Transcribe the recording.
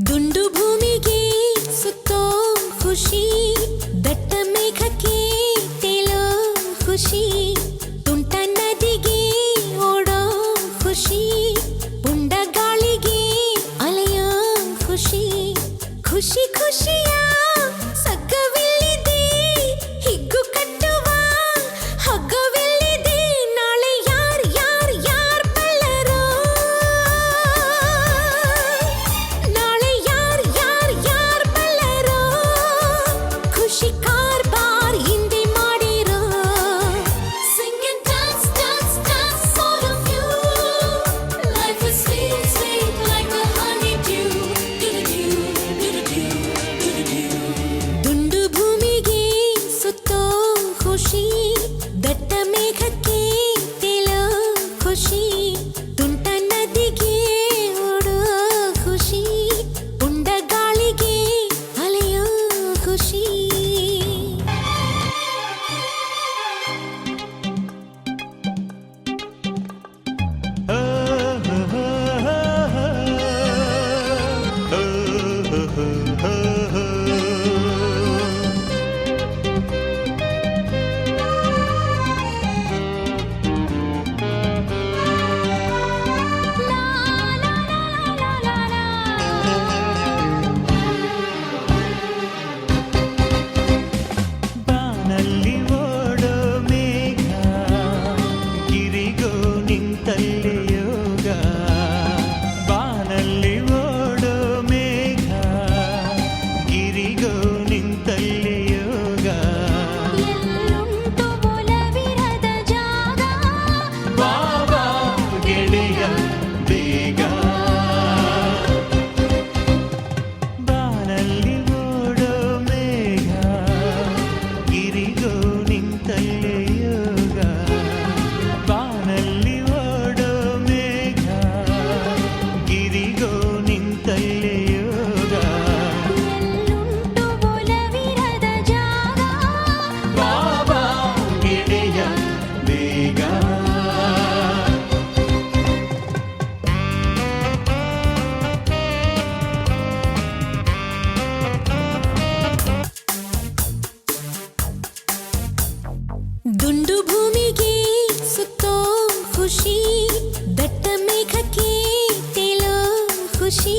ದುಂಡು ಭೂಮಿಗೆ ಸುತ್ತೋ ಖುಷಿ, ದಟ್ಟ ಮೇಘಕ್ಕೆ ತೇಲೋ ಖುಷಿ, ತುಂಟ ನದಿಗೆ ಓಡೋ ಖುಷಿ, ಪುಂಡ ಗಾಳಿಗೆ ಅಲೆಯೋ ಖುಷಿ, ಖುಷಿ ಖುಷಿಯ ಸಗ್ಗವಿಲ್ಲಿದೆ, ಹಿಗ್ಗು ಕಟ್ಟುವ ಹಗ್ಗವಿಲ್ಲಿದೆ, ನಾಳೆ ಯಾರ್ ಬಲ್ಲರೋ, ನಾಳೆ ಯಾರ್ ಬಲ್ಲರೋ, ಖುಷಿ ಕಾರ್ಬಾರ್ ಹಿಂದೆ ಮಾಡಿರೋ. Sing and dance, dance, dance, all of you. Life is sweet, sweet like a honeydew. Do-do-do, do-do-do, do-do-do. ದುಂಡು ಭೂಮಿಗೆ ಸುತ್ತೋ ಖುಷಿ, ದಟ್ಟ ಮೇಘಕ್ಕೆ ತೇಲೋ ಖುಷಿ, ತುಂಟ ನದಿಗೆ ಓಡೋ ಖುಷಿ, ಪುಂಡ ಗಾಳಿಗೆ ಅಲೆಯೋ ಖುಷಿ. ಬಾನಲ್ಲಿ ಓಡೋ ಮೇಘ, ಗಿರಿಗೋ ನಿಂತಲ್ಲಿ ಯೋಗ. ಬಾನಲ್ಲಿ ಓಡೋ ಮೇಘ, ಗಿರಿಗೋ ನಿಂತಲ್ಲಿ ಯೋಗ. ಎಲ್ಲುಂಟು ಒಲವಿರದ ಜಾಗ, ಬಾಬಾ ಗೆಳೆಯ ಬೇಗ. ಬಾನಲ್ಲಿ ಓಡೋ ಮೇಘ, ಗಿರಿಗೋ ನಿಂತಲ್ಲಿ ಯೋಗ. ಬಾನಲ್ಲಿ ಓಡೋ ಮೇಘ, ಗಿರಿಗೋ ನಿಂತಲ್ಲಿ ಯೋಗ. ಎಲ್ಲುಂಟು ಒಲವಿರದ ಜಾಗ, ಬಾಬಾ ಗೆಳೆಯ ಬೇಗ. ದುಂಡು ಭೂಮಿಗೆ ಸುತ್ತೋ ಖುಷಿ, ದಟ್ಟ ಮೇಘಕ್ಕೆ ತೇಲೋ ಖುಷಿ,